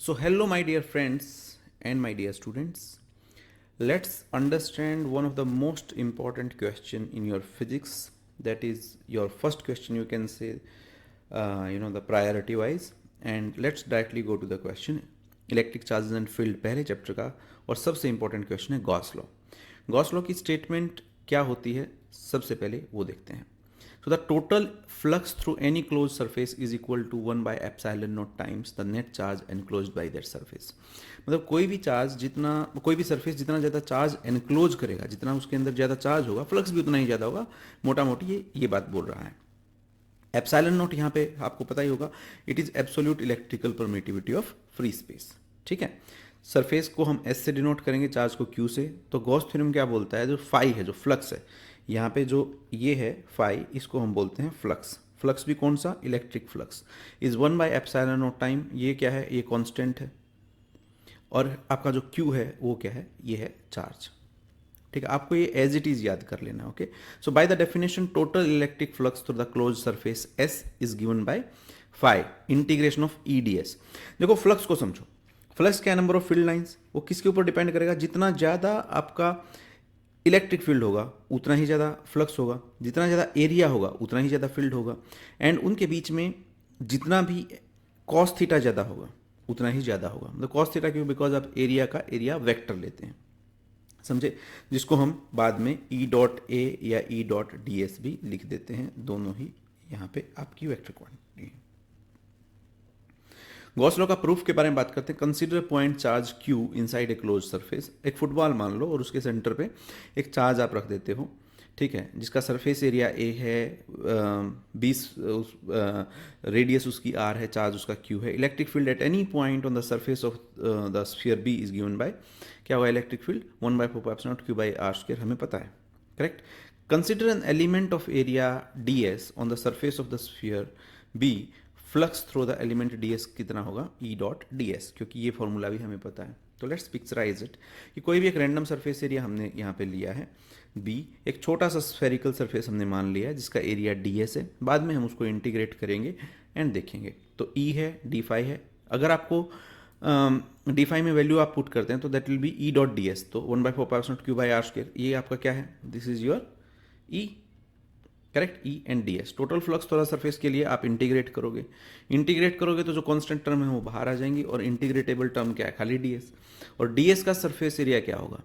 So, hello, my dear friends and my dear students. Let's understand one of the most important question in your physics. That is your first question. You can say, the priority wise. And let's directly go to the question. Electric charges and field पहले chapter का और सबसे important question है Gauss law. Gauss law की statement क्या होती है सबसे पहले वो देखते हैं। So the total flux through any closed surface is equal to 1 by epsilon naught times the net charge enclosed by that surface। मतलब कोई भी सरफेस जितना ज़्यादा चार्ज एनक्लोज करेगा, जितना उसके अंदर ज़्यादा चार्ज होगा, फ्लक्स भी उतना ही ज़्यादा होगा। मोटा मोटी ये बात बोल रहा है। एप्सिलॉन नॉट यहाँ पे आपको पता ही होगा, it is absolute electrical permittivity of free space. ठीक है, सरफेस को हम एस से डिनोट करेंगे, चार्ज को क्यू से। तो गॉस थ्योरम क्या बोलता है, जो फाई है, जो फ्लक्स है, यहाँ पे जो ये है फाई, इसको हम बोलते हैं फ्लक्स। फ्लक्स भी कौन सा, electric flux, is 1 by epsilon not time. ये क्या है, ये कांस्टेंट है। और आपका जो क्यू है वो क्या है, ये है चार्ज। ठीक है, आपको ये एज इट इज याद कर लेना। Okay, so by the definition total electric flux through the close surface S is given by phi integration of E D S. देखो फ्लक्स को समझो, फ्लक्स क्या, नंबर ऑफ फील्ड लाइंस, वो किसके ऊपर डिपेंड करेगा, जितना ज़्यादा आपका इलेक्ट्रिक फील्ड होगा उतना ही ज़्यादा फ्लक्स होगा, जितना ज़्यादा एरिया होगा उतना ही ज़्यादा फील्ड होगा, एंड उनके बीच में जितना भी कॉस थीटा ज़्यादा होगा उतना ही ज़्यादा होगा। मतलब कॉस थीटा क्यों, बिकॉज आप एरिया का एरिया वेक्टर लेते हैं, समझे, जिसको हम बाद में ई डॉट ए या ई डॉट डी एस भी लिख देते हैं। दोनों ही यहाँ पे आपकी वेक्टर क्वांटिटी है। गॉस लॉ का प्रूफ के बारे में बात करते हैं। Consider point charge Q inside a closed surface. एक फुटबॉल मान लो और उसके सेंटर पे एक चार्ज आप रख देते हो, ठीक है, जिसका सरफेस एरिया ए है, 20 रेडियस उसकी आर है, चार्ज उसका क्यू है। Electric field at any point on the surface of the sphere B is given by, क्या होगा, electric field 1 by 4 pi epsilon naught Q by R square, हमें पता है, correct. Consider an element of area d S on the surface of the sphere B, flux through the element d S कितना होगा, ई dot D S, क्योंकि ये formula भी हमें पता है। तो लेट्स पिक्चराइज इट कि कोई भी एक रैंडम सरफेस एरिया हमने यहाँ पे लिया है बी, एक छोटा सा स्फेरिकल सरफेस हमने मान लिया है जिसका एरिया डी एस है। बाद में हम उसको इंटीग्रेट करेंगे एंड देखेंगे। तो ई है, डी फाई है, अगर आपको डी फाई में वैल्यू आप पुट करते हैं तो that will be E dot D S. तो 1 by 4 pi epsilon naught Q by R square, ये आपका क्या है, this is your E, correct, E and d S. Total flux थोड़ा सरफेस के लिए आप इंटीग्रेट करोगे तो जो कांस्टेंट टर्म है वो बाहर आ जाएंगी, और इंटीग्रेटेबल टर्म क्या है, खाली डी एस। और डी एस का सरफेस एरिया क्या होगा,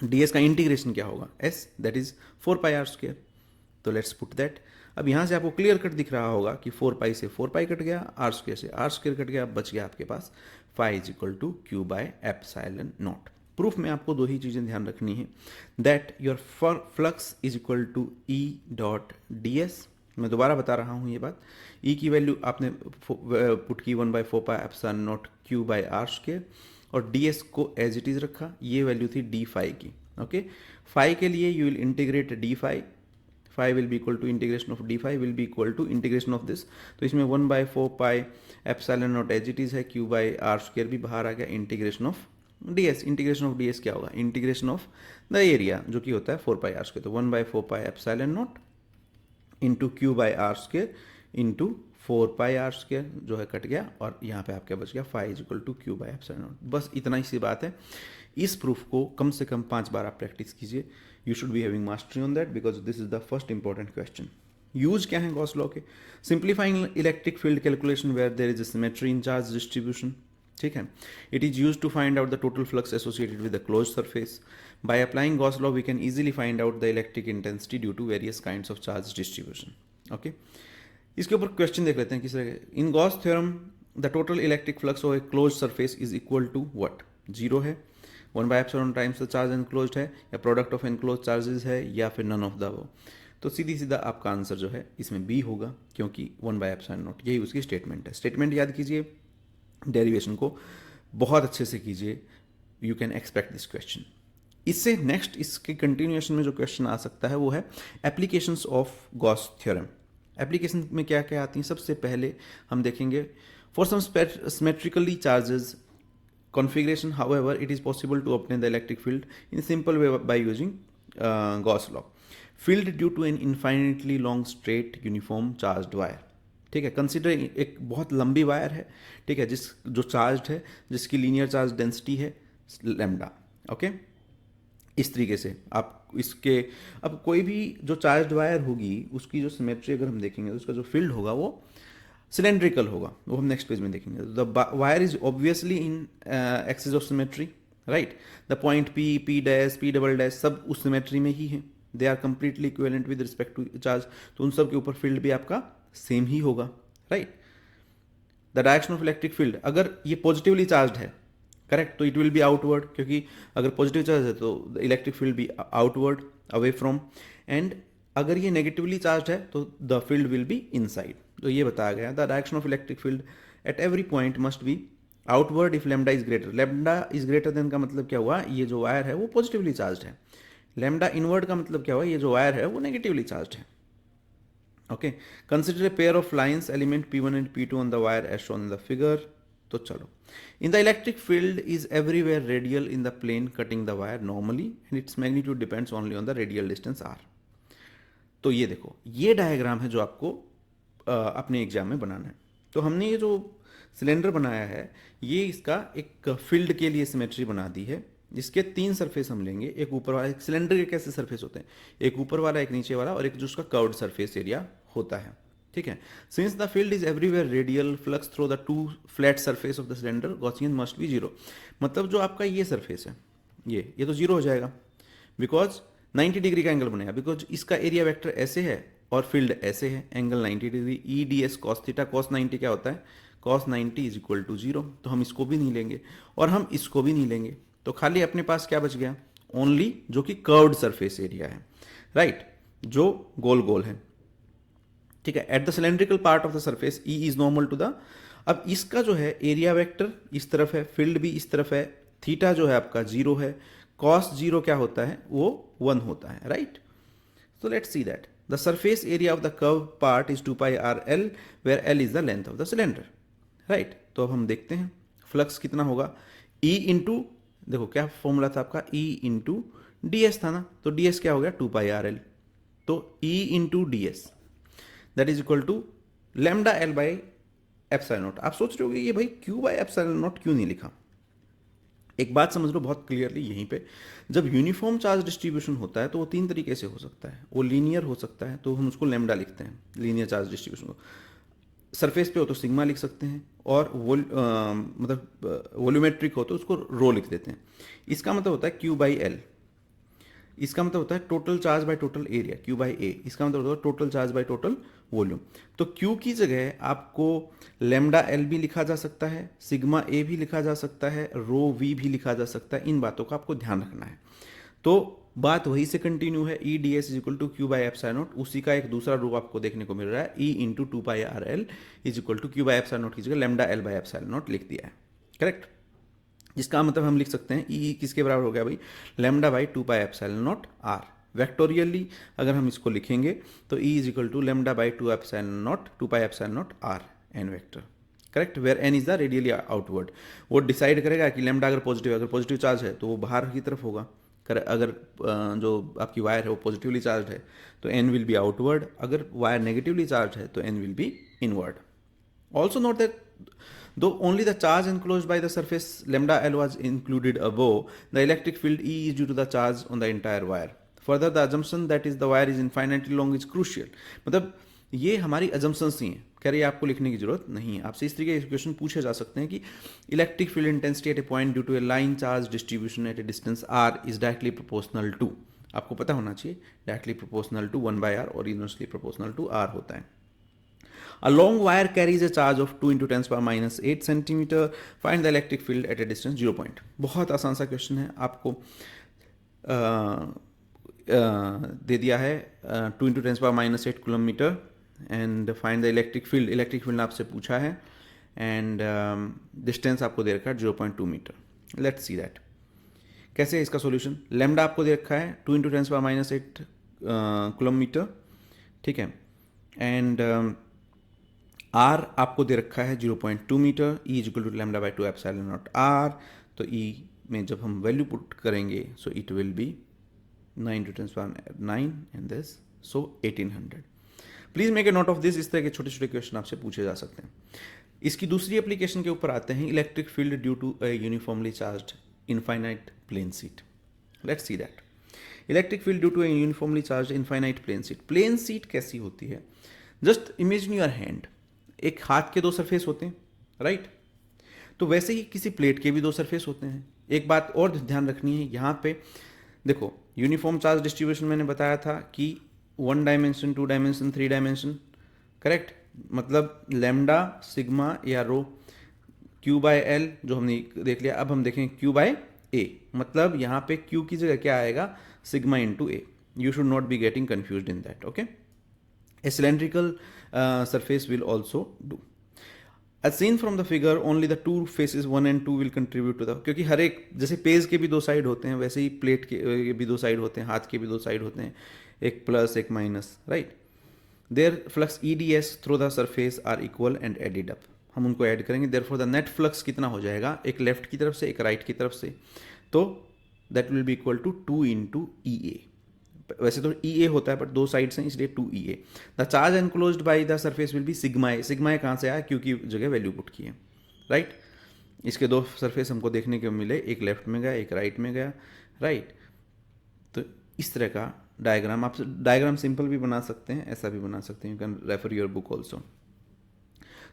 डी एस का इंटीग्रेशन क्या होगा, S, that is 4 pi R square. तो लेट्स पुट दैट। अब यहाँ से आपको क्लियर कट दिख रहा होगा कि 4 पाई से 4 पाई कट गया, आर स्क्वायर से आर स्क्वायर कट गया, बच गया आपके पास phi is equal to Q by epsilon naught. Proof में आपको दो ही चीज़ें ध्यान रखनी है, that your flux is equal to E dot D S. मैं दोबारा बता रहा हूँ ये बात, ई की वैल्यू आपने पुट की 1 by 4 pi epsilon naught Q by R square, और डी एस को एज इट इज रखा, ये वैल्यू थी डी फाई की। ओके, फाई के लिए you will integrate d phi, phi will be equal to integration of d phi will be equal to integration of this. तो इसमें 1 by 4 pi epsilon naught as it is है, Q by R square भी बाहर आ गया, integration of D S. Integration of D S क्या होगा, integration of the area, जो कि होता है 4 पाई आर स्क्वायर। तो 1 by 4 pi epsilon naught into Q by R square into 4 pi R square, जो है कट गया, और यहाँ पे आपका बच गया phi is equal to Q by epsilon naught. बस इतना ही सी बात है। इस प्रूफ को कम से कम 5 बार आप प्रैक्टिस कीजिए। You should be having mastery on that, because this is the first important question. Use क्या है गॉस लॉ के, simplifying electric field calculation where there is symmetry in charge distribution. ठीक है, it is use to find out the total flux associated with the close surface. By applying Gauss law we can easily find out the electric intensity due to various kinds of charge distribution. Okay, इसके ऊपर question देख लेते हैं किस तरह। In Gauss theorem the total electric flux of a closed surface is equal to what, zero है, 1 by epsilon times the charge enclosed है, या प्रोडक्ट ऑफ एनक्लोज चार्जेस है, या फिर नन ऑफ द वो। तो सीधी सीधा आपका आंसर जो है इसमें बी होगा, क्योंकि 1 बाई एप्सिलॉन नॉट, यही उसकी स्टेटमेंट है। स्टेटमेंट याद कीजिए, डेरिवेशन को बहुत अच्छे से कीजिए, you can expect this question. इससे नेक्स्ट इसके कंटिन्यूएशन में जो क्वेश्चन आ सकता है वो है applications of Gauss theorem. Application में क्या क्या आती हैं, सबसे पहले हम देखेंगे for some symmetrically charges configuration, however it is possible to obtain the electric field in simple way by using Gauss law. Field due to an infinitely long straight uniform charged wire, ठीक है। Consider एक बहुत लंबी wire है, ठीक है, जो charge है, जिसकी लीनियर चार्ज डेंसिटी है लैम्डा। ओके, इस तरीके से आप इसके, अब कोई भी जो चार्ज वायर होगी उसकी जो सिमेट्री अगर हम देखेंगे तो उसका जो फील्ड होगा वो सिलेंड्रिकल होगा, वो हम नेक्स्ट पेज में देखेंगे। The wire is obviously in axis of symmetry, right. The point P, P dash, P double dash सब उस सिमेट्री में ही है, they are completely equivalent with respect to charge, तो उन सब के ऊपर फील्ड भी आपका सेम ही होगा, right. The direction of electric field, अगर ये पॉजिटिवली चार्ज है, करेक्ट, तो इट विल बी आउटवर्ड, क्योंकि अगर पॉजिटिव चार्ज है तो the electric field be outward away from, and अगर ये नेगेटिवली चार्ज है तो the field will be inside. तो ये बताया गया, the direction of electric field at every point must be outward if lambda is greater. Lambda is greater than का मतलब क्या हुआ, ये जो वायर है वो पॉजिटिवली चार्ज है। लैम्डा इनवर्ड का मतलब क्या हुआ, ये जो वायर है वो नेगेटिवली चार्ज है। Okay, consider a pair of lines element P1 and P2 on the wire as shown in the figure. तो चलो, in the electric field is everywhere radial in the plane cutting the wire normally and its magnitude depends only on the radial distance r। तो ये देखो, ये diagram है जो आपको अपने एग्जाम में बनाना है। तो हमने ये जो सिलेंडर बनाया है, ये इसका एक फील्ड के लिए सिमेट्री बना दी है, जिसके 3 सरफेस हम लेंगे। एक ऊपर वाला, एक सिलेंडर के कैसे सरफेस होते हैं, एक ऊपर वाला, एक नीचे वाला, और एक जो उसका कर्व्ड सरफेस एरिया होता है, ठीक है। Since the field is everywhere radial, flux through the 2 flat surface of the cylinder Gaussian must be 0। मतलब जो आपका ये सरफेस है, ये तो 0 हो जाएगा, बिकॉज 90 डिग्री का एंगल बनेगा, बिकॉज इसका एरिया वेक्टर ऐसे है और फील्ड ऐसे है, angle 90 degree, E D S cos theta, cos 90 क्या होता है, कॉस 90 इज इक्वल टू 0। तो हम इसको भी नहीं लेंगे और हम इसको भी नहीं लेंगे, तो खाली अपने पास क्या बच गया, ओनली जो कि कर्व्ड सरफेस एरिया है, राइट, जो गोल गोल है, ठीक है। At the cylindrical part of the surface E is normal to the, अब इसका जो है एरिया वेक्टर इस तरफ है, फील्ड भी इस तरफ है, थीटा जो है आपका 0 है, कॉस 0 क्या होता है, वो 1 होता है, right. So let's see that the surface area of the curved part is 2 pi r l where l is the length of the cylinder, right। तो अब हम देखते हैं फ्लक्स कितना होगा, E इंटू, देखो क्या फॉर्मूला था आपका, E इंटू डी एस था ना, तो डी एस क्या हो गया 2 pi r l, तो E into D S that is equal to lambda L by epsilon naught. आप सोच रहे हो ये भाई क्यू बाई एप्सिलॉन नॉट क्यों नहीं लिखा। एक बात समझ लो बहुत क्लियरली यहीं पे, जब यूनिफॉर्म चार्ज डिस्ट्रीब्यूशन होता है तो वो 3 तरीके से हो सकता है। वो लीनियर हो सकता है तो हम उसको लैम्डा लिखते हैं, लीनियर चार्ज डिस्ट्रीब्यूशन को। सरफेस पे हो तो सिग्मा लिख सकते हैं, और मतलब वॉल्यूमेट्रिक हो तो उसको रो लिख देते हैं। इसका मतलब होता है क्यू बाई एल, इसका मतलब होता है total charge by total area, Q by A, इसका मतलब होता है total charge by total volume. तो क्यू की जगह आपको लेमडा एल भी लिखा जा सकता है, सिग्मा ए भी लिखा जा सकता है, रो वी भी लिखा जा सकता है। इन बातों का आपको ध्यान रखना है। तो बात वही से कंटिन्यू है, E D S is equal to Q by epsilon naught, उसी का एक दूसरा रूप आपको देखने को मिल रहा है, E into 2 pi R L is equal to Q by epsilon naught की जगह lambda L by epsilon naught लिख दिया है, करेक्ट। जिसका मतलब हम लिख सकते हैं ई किसके बराबर हो गया भाई, lambda by 2 pi epsilon naught R. Vectorially अगर हम इसको लिखेंगे तो E is equal to lambda by 2 epsilon naught 2 pi epsilon naught R N vector, correct, where N is the radially outward. वो डिसाइड करेगा कि लेमडा अगर पॉजिटिव चार्ज है तो वो बाहर की तरफ होगा, अगर जो आपकी वायर है वो पॉजिटिवली चार्ज है तो एन विल बी आउटवर्ड, अगर वायर नेगेटिवली चार्ज है तो N will be inward. Also note that though only the charge enclosed by the surface lambda L was included above, the electric field E is due to the charge on the entire wire. Further, the assumption that is the wire is infinitely long is crucial. मतलब ये हमारी assumptions ही हैं, कह रही है आपको लिखने की जरूरत नहीं है। आपसे इस तरीके के क्वेश्चन पूछे जा सकते हैं कि electric field intensity at a point due to a line charge distribution at a distance r is directly proportional to, आपको पता होना चाहिए directly proportional to 1/r और inversely proportional to r होता है। A long wire carries a charge of 2 into 10 power minus 8 centimeter. Find the electric field at a distance 0 point. बहुत आसान सा क्वेश्चन है, आपको दे दिया है 2 into 10 power minus 8 kilometre and find the electric field. Electric field आपसे पूछा है एंड डिस्टेंस आपको दे रखा है 0.2 मीटर। लेट्स सी दैट कैसे है इसका सॉल्यूशन। लेमडा आपको दे रखा है 2 into 10 power minus 8 किलोमीटर, ठीक है, एंड आर आपको दे रखा है 0.2 metre, E is equal to lambda by 2 epsilon naught R. तो ई में जब हम वैल्यू पुट करेंगे so it will be 9 to 10 power 9 and this so 1800। Please make a note of this, इस तरह के छोटे छोटे क्वेश्चन आपसे पूछे जा सकते हैं। इसकी दूसरी एप्लीकेशन के ऊपर आते हैं, electric field due to a uniformly charged infinite plane sheet. Let's see that. Electric field due to a uniformly charged infinite plane sheet. Plane sheet कैसी होती है? जस्ट इमेजिन योर हैंड, एक हाथ के दो सरफेस होते हैं, राइट? तो वैसे ही किसी प्लेट के भी दो सरफेस होते हैं। एक बात और ध्यान रखनी है यहाँ पे, देखो यूनिफॉर्म चार्ज डिस्ट्रीब्यूशन मैंने बताया था कि 1 डायमेंशन, 2 डायमेंशन, 3 डायमेंशन, करेक्ट? मतलब लैम्डा, सिग्मा या रो, क्यू बाय एल जो हमने देख लिया। अब हम देखें क्यू बाय ए, मतलब यहाँ पे क्यू की जगह क्या आएगा? Sigma into A. You should not be getting confuse in that, okay? A cylindrical surface will also do. As seen from the figure, only the two faces 1 and 2 will contribute to the, क्योंकि हर एक, जैसे page के भी दो side होते हैं वैसे ही plate के भी दो साइड होते हैं, हाथ के भी दो साइड होते हैं, एक प्लस एक minus, right? Their flux EDS through the surface are equal and added up. हम उनको ऐड करेंगे, therefore the net flux कितना हो जाएगा? एक लेफ्ट की तरफ से एक राइट की तरफ से, तो that will be equal to 2 into EA। वैसे तो EA होता है बट दो साइड्स हैं इसलिए 2EA। The charge enclosed by the surface will be sigma A. Sigma A कहाँ से आया? क्योंकि जगह वैल्यू पुट की है, राइट? इसके दो सरफेस हमको देखने को मिले, एक लेफ्ट में गया एक राइट में गया, राइट? तो इस तरह का डायग्राम, आप डायग्राम सिंपल भी बना सकते हैं, ऐसा भी बना सकते हैं, you can refer your book also.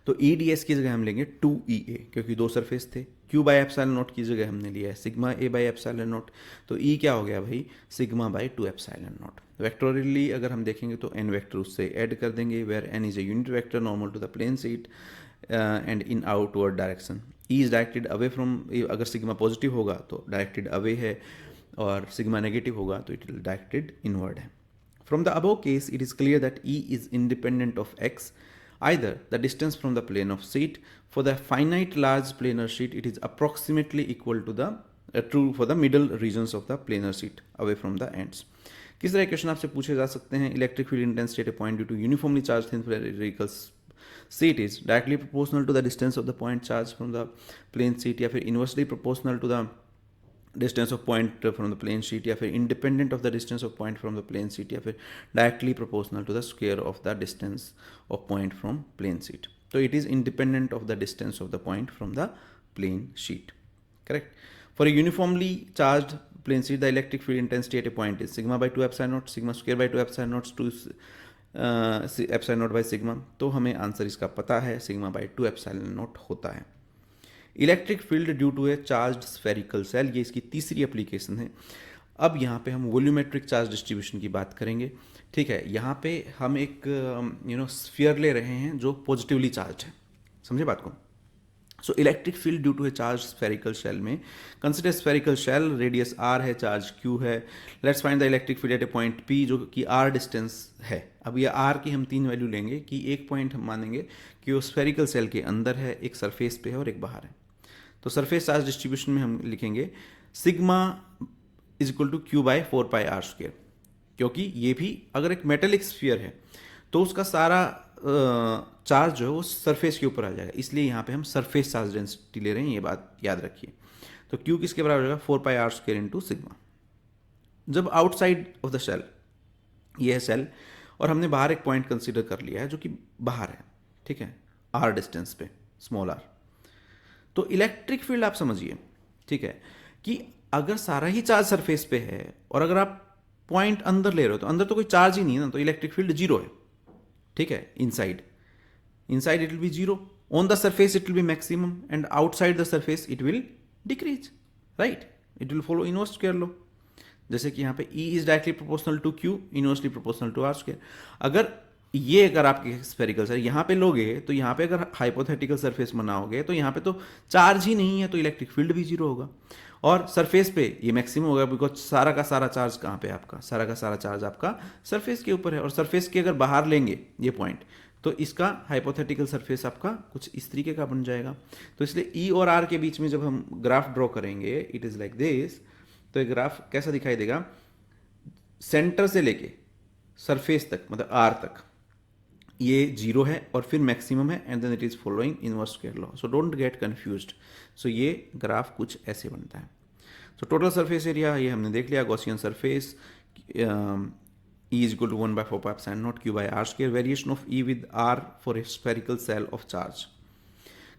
तो EDS की जगह हम लेंगे 2EA क्योंकि दो सरफेस थे। Q बाय एप्सिलॉन नॉट की जगह हमने लिया है sigma A bye epsilon not, तो E क्या हो गया भाई? Sigma by 2 epsilon not. Vectorially अगर हम देखेंगे तो n वेक्टर उससे ऐड कर देंगे, where n is a unit vector normal to the plane sheet and in outward direction. E is directed away from, अगर सिग्मा पॉजिटिव होगा तो डायरेक्टेड अवे है, और सिग्मा नेगेटिव होगा तो इट विल डायरेक्टेड इनवर्ड है। From the above case it is clear that E is independent of x, either the distance from the plane of sheet. For the finite large planar sheet, it is approximately equal to the true for the middle regions of the planar sheet away from the ends. किस तरह question आपसे पूछे जा सकते हैं? Electric field intensity at a point due to uniformly charge thin spherical sheet is directly proportional to the distance of the point charge from the plane sheet, या फिर inversely proportional to the distance of point from the plane sheet, या फिर independent of the distance of point from the plane sheet, या फिर directly proportional to the square of the distance of point from plane sheet. तो it is independent of the distance of the point from the plane sheet, correct? For a uniformly charged plane sheet the electric field intensity at a point is sigma by 2 epsilon naught, sigma square by 2 epsilon naught, 2 epsilon naught by sigma. तो हमें answer इसका पता है, sigma by 2 epsilon naught होता है। Electric field due to a charged spherical shell, ये इसकी तीसरी एप्लीकेशन है। अब यहाँ पे हम वॉल्यूमेट्रिक चार्ज डिस्ट्रीब्यूशन की बात करेंगे, ठीक है? यहाँ पे हम एक स्फीयर ले रहे हैं जो पॉजिटिवली चार्ज है, समझे बात को? So electric field due to a charge spherical shell में, consider spherical shell, radius r है, चार्ज q है। Let's find the electric field at a point P जो कि r डिस्टेंस है। अब ये r की हम 3 वैल्यू लेंगे कि एक पॉइंट हम मानेंगे कि वो स्फेरिकल सेल के अंदर है, एक सरफेस पे है और एक बाहर है। तो सरफेस चार्ज डिस्ट्रीब्यूशन में हम लिखेंगे sigma is equal to Q by 4 pi R square, क्योंकि ये भी अगर एक मेटेलिक स्फीयर है तो उसका सारा चार्ज जो है वो सरफेस के ऊपर आ जाएगा, इसलिए यहाँ पे हम सरफेस चार्ज डेंसिटी ले रहे हैं, ये बात याद रखिए। तो क्यू किसके बराबर हो जाएगा? 4 pi R square into sigma. जब आउटसाइड ऑफ द सेल, ये है सेल, और हमने बाहर एक पॉइंट कंसिडर कर लिया है जो कि बाहर है, ठीक है, आर डिस्टेंस पे, स्मॉल आर। तो इलेक्ट्रिक फील्ड आप समझिए, ठीक है, कि अगर सारा ही चार्ज सरफेस पे है और अगर आप पॉइंट अंदर ले रहे हो तो अंदर तो कोई चार्ज ही नहीं है ना, तो इलेक्ट्रिक फील्ड जीरो है, ठीक है? Inside it will be zero, on the surface it will be maximum, and outside the surface it will decrease, right? It will follow inverse square law. जैसे कि यहाँ पे E is directly proportional to Q, inversely proportional to R square. अगर आपके spherical sir यहाँ पे लोगे तो यहाँ पे अगर हाइपोथेटिकल सरफेस बनाओगे तो यहाँ पे तो चार्ज ही नहीं है, तो इलेक्ट्रिक फील्ड भी जीरो होगा, और सरफेस पे ये मैक्सिमम होगा, बिकॉज सारा का सारा चार्ज कहाँ पे आपका? सारा का सारा चार्ज आपका सरफेस के ऊपर है, और सरफेस के अगर बाहर लेंगे ये पॉइंट तो इसका हाइपोथेटिकल सरफेस आपका कुछ इस तरीके का बन जाएगा। तो इसलिए E और R के बीच में जब हम ग्राफ ड्रॉ करेंगे, इट इज़ लाइक दिस। तो ये ग्राफ कैसा दिखाई देगा? सेंटर से लेके सरफेस तक, मतलब R तक ये जीरो है और फिर मैक्सिमम है, and then it is following inverse square law. So don't get confused. So ये ग्राफ कुछ ऐसे बनता है। सो टोटल सरफेस एरिया ये हमने देख लिया, Gaussian surface, E is equal to 1 by 4 pi epsilon naught q by r square. Variation of E with r for a spherical cell of charge.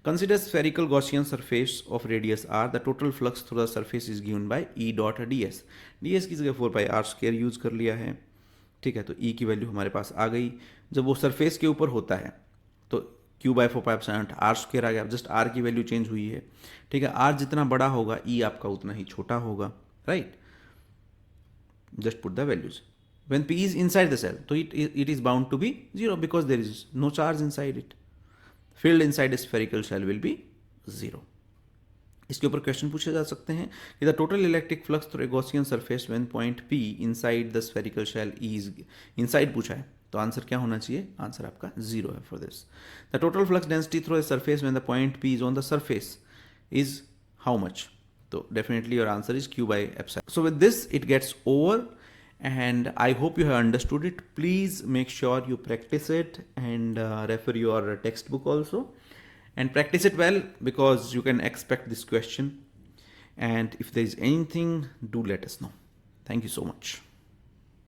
Consider spherical Gaussian surface of radius r. The total flux through the surface is given by E dot ds. ds की जगह 4 pi r square use कर लिया है, ठीक है। तो E की value हमारे पास आ गई। जब वो सरफेस के ऊपर होता है तो q by 4 pi epsilon naught r square आ गया। जस्ट r की वैल्यू चेंज हुई है, ठीक है। r जितना बड़ा होगा E आपका उतना ही छोटा होगा, right. just put the values. When P is inside the cell, so it is bound to be 0 because there is no charge inside it. Field inside a spherical shell will be 0. इसके ऊपर question पूछे जा सकते हैं कि the total electric flux through a Gaussian surface when point P inside the spherical shell is inside पूछा है, तो आंसर क्या होना चाहिए? आंसर आपका 0 है for this. The total flux density through a surface when the point P is on the surface is how much? तो definitely your answer is q by epsilon. So with this it gets over and I hope you have understood it. Please make sure you practice it and refer your textbook also and practice it well because you can expect this question, and if there is anything, do let us know. Thank you so much.